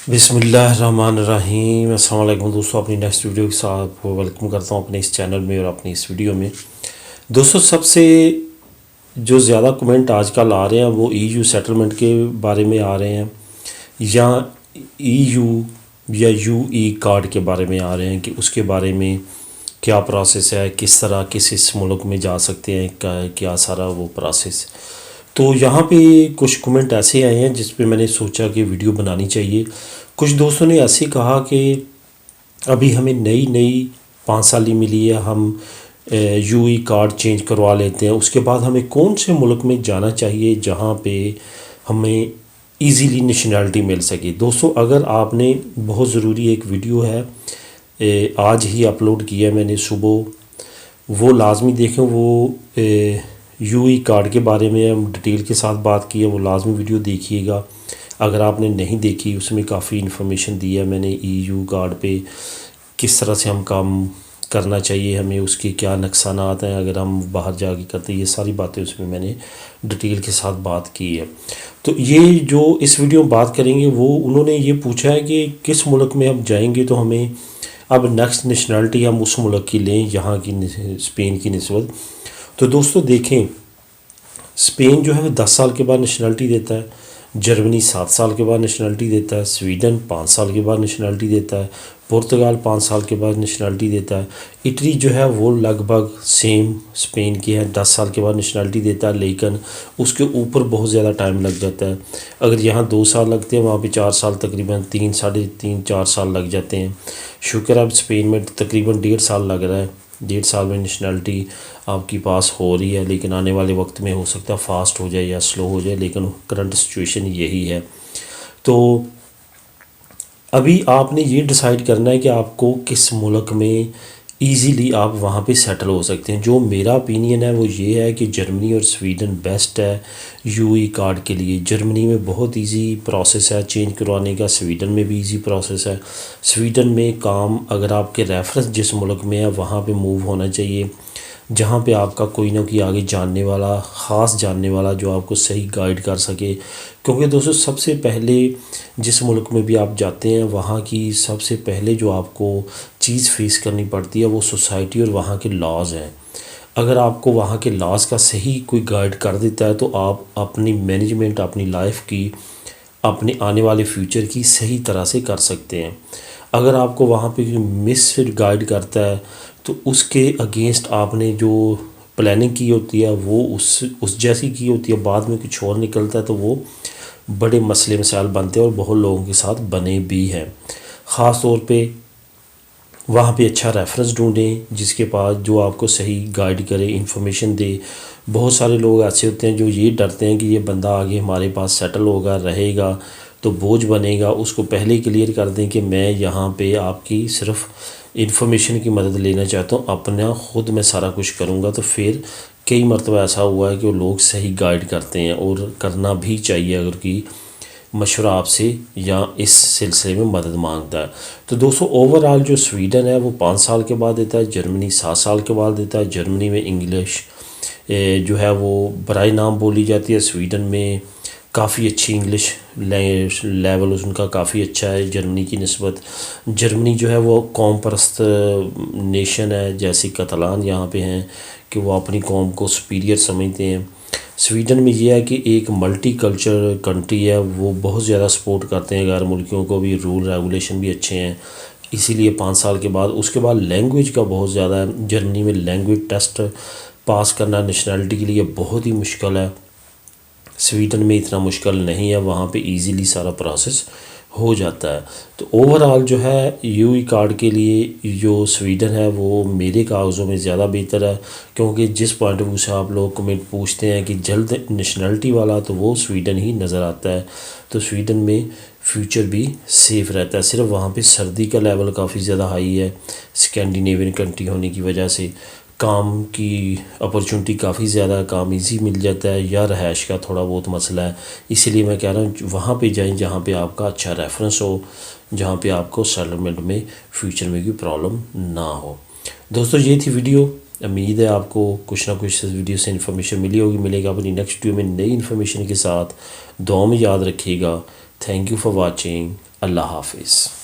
बिस्मिल्लाहिर्रहमानिर्रहीम। अस्सलाम वालेकुम दोस्तों, अपनी नेक्स्ट वीडियो के साथ आपको वेलकम करता हूँ अपने इस चैनल में और अपनी इस वीडियो में। दोस्तों, सबसे जो ज़्यादा कमेंट आजकल आ रहे हैं वो ईयू सेटलमेंट के बारे में आ रहे हैं या ईयू या यूई कार्ड के बारे में आ रहे हैं कि उसके बारे में क्या प्रोसेस है, किस तरह किस मुल्क में जा सकते हैं, क्या सारा वो प्रोसेस। तो यहाँ पे कुछ कमेंट ऐसे आए हैं जिस पे मैंने सोचा कि वीडियो बनानी चाहिए। कुछ दोस्तों ने ऐसे कहा कि अभी हमें नई नई 5 साली मिली है, हम यूई कार्ड चेंज करवा लेते हैं, उसके बाद हमें कौन से मुल्क में जाना चाहिए जहाँ पे हमें इजीली नेशनैलिटी मिल सके। दोस्तों, अगर आपने बहुत ज़रूरी एक वीडियो है आज ही अपलोड किया मैंने सुबह, वो लाजमी देखें। वो यूई कार्ड के बारे में हम डिटेल के साथ बात की है, वो लाजमी वीडियो देखिएगा। अगर आपने नहीं देखी, उसमें काफ़ी इन्फॉर्मेशन दी है मैंने ईयू कार्ड पे, किस तरह से हम काम करना चाहिए, हमें उसके क्या नुकसानात हैं अगर हम बाहर जाके करते हैं, ये सारी बातें उसमें मैंने डिटेल के साथ बात की है। तो ये जो इस वीडियो में बात करेंगे, वो उन्होंने ये पूछा है कि किस मुल्क में हम जाएंगे तो हमें अब नेक्स्ट नेशनैलिटी हम उस मुल्क की लें यहाँ की स्पेन की निस्बत। तो दोस्तों देखें, स्पेन जो है वो 10 साल के बाद नेशनैलिटी देता है, जर्मनी 7 साल के बाद नेशनैलिटी देता है, स्वीडन 5 साल के बाद नेशनैलिटी देता है, पुर्तगाल 5 साल के बाद नेशनैलिटी देता है, इटली जो है वो लगभग सेम स्पेन की है, 10 साल के बाद नेशनैलिटी देता है, लेकिन उसके ऊपर बहुत ज़्यादा टाइम लग जाता है। अगर यहाँ 2 साल लगते हैं, वहाँ पे 4 साल, तकरीबन 3 साढ़े 3 4 साल लग जाते हैं। शुक्र अब स्पेन में तकरीबन 1.5 साल लग रहा है, 1.5 साल में नेशनैलिटी आपकी पास हो रही है, लेकिन आने वाले वक्त में हो सकता है फ़ास्ट हो जाए या स्लो हो जाए, लेकिन करंट सिचुएशन यही है। तो अभी आपने ये डिसाइड करना है कि आपको किस मुल्क में इजीली आप वहाँ पे सेटल हो सकते हैं। जो मेरा ओपिनियन है वो ये है कि जर्मनी और स्वीडन बेस्ट है यूई कार्ड के लिए। जर्मनी में बहुत इजी प्रोसेस है चेंज करवाने का, स्वीडन में भी इजी प्रोसेस है। स्वीडन में काम अगर आपके रेफरेंस जिस मुल्क में है वहाँ पे मूव होना चाहिए, जहाँ पे आपका कोई ना कोई आगे जानने वाला, ख़ास जानने वाला जो आपको सही गाइड कर सके। क्योंकि दोस्तों, सबसे पहले जिस मुल्क में भी आप जाते हैं, वहाँ की सबसे पहले जो आपको चीज़ फेस करनी पड़ती है वो सोसाइटी और वहाँ के लॉज़ हैं। अगर आपको वहाँ के लॉज़ का सही कोई गाइड कर देता है तो आप अपनी मैनेजमेंट, अपनी लाइफ की, अपने आने वाले फ्यूचर की सही तरह से कर सकते हैं। अगर आपको वहाँ पे मिस फिर गाइड करता है तो उसके अगेंस्ट आपने जो प्लानिंग की होती है वो उस जैसी की होती है, बाद में कुछ और निकलता है तो वो बड़े मसले मसाइल बनते हैं और बहुत लोगों के साथ बने भी हैं। ख़ास तौर पे वहाँ पे अच्छा रेफरेंस ढूंढें जिसके पास जो आपको सही गाइड करे, इन्फॉर्मेशन दे। बहुत सारे लोग ऐसे होते हैं जो ये डरते हैं कि ये बंदा आगे हमारे पास सेटल होगा, रहेगा तो बोझ बनेगा। उसको पहले ही क्लियर कर दें कि मैं यहाँ पे आपकी सिर्फ इन्फॉर्मेशन की मदद लेना चाहता हूँ, अपना ख़ुद मैं सारा कुछ करूँगा। तो फिर कई मरतबा ऐसा हुआ है कि वो लोग सही गाइड करते हैं और करना भी चाहिए अगर कि मशवरा आपसे या इस सिलसिले में मदद मांगता है। तो दोस्तों, ओवरऑल जो स्वीडन है वो 5 साल के बाद देता है, जर्मनी 7 साल के बाद देता है। जर्मनी में इंग्लिश जो है वो बराए नाम बोली जाती है, स्वीडन में काफ़ी अच्छी इंग्लिश लेवल उनका काफ़ी अच्छा है जर्मनी की निस्बत। जर्मनी जो है वो कौम परस्त नेशन है, जैसे कतलान यहाँ पे हैं कि वो अपनी कौम को सुपीरियर समझते हैं। स्वीडन में ये है कि एक मल्टी कल्चर कंट्री है, वो बहुत ज़्यादा सपोर्ट करते हैं गैर मुल्कियों को भी, रूल रेगुलेशन भी अच्छे हैं, इसीलिए 5 साल के बाद। उसके बाद लैंग्वेज का बहुत ज़्यादा है, जर्मनी में लैंग्वेज टेस्ट पास करना नेशनैलिटी के लिए बहुत ही मुश्किल है। स्वीडन में इतना मुश्किल नहीं है, वहाँ पे इजीली सारा प्रोसेस हो जाता है। तो ओवरऑल जो है यूई कार्ड के लिए जो स्वीडन है वो मेरे कागज़ों में ज़्यादा बेहतर है, क्योंकि जिस पॉइंट ऑफ व्यू से आप लोग कमेंट पूछते हैं कि जल्द नेशनैलिटी वाला, तो वो स्वीडन ही नज़र आता है। तो स्वीडन में फ्यूचर भी सेफ़ रहता है, सिर्फ वहाँ पे सर्दी का लेवल काफ़ी ज़्यादा हाई है स्कैंडिनेवियन कंट्री होने की वजह से। काम की अपॉर्चुनिटी काफ़ी ज़्यादा, काम इजी मिल जाता है, या रहायश का थोड़ा बहुत मसला है। इसीलिए मैं कह रहा हूँ वहाँ पे जाएं जहाँ पे आपका अच्छा रेफरेंस हो, जहाँ पे आपको सेटलमेंट में फ्यूचर में कोई प्रॉब्लम ना हो। दोस्तों, ये थी वीडियो। उम्मीद है आपको कुछ ना कुछ इस वीडियो से इन्फॉर्मेशन मिली होगी। मिलेगा अपनी नेक्स्ट वीडियो में नई इन्फॉर्मेशन के साथ। दुआ में याद रखिएगा। Thank you for watching. अल्लाह हाफिज़।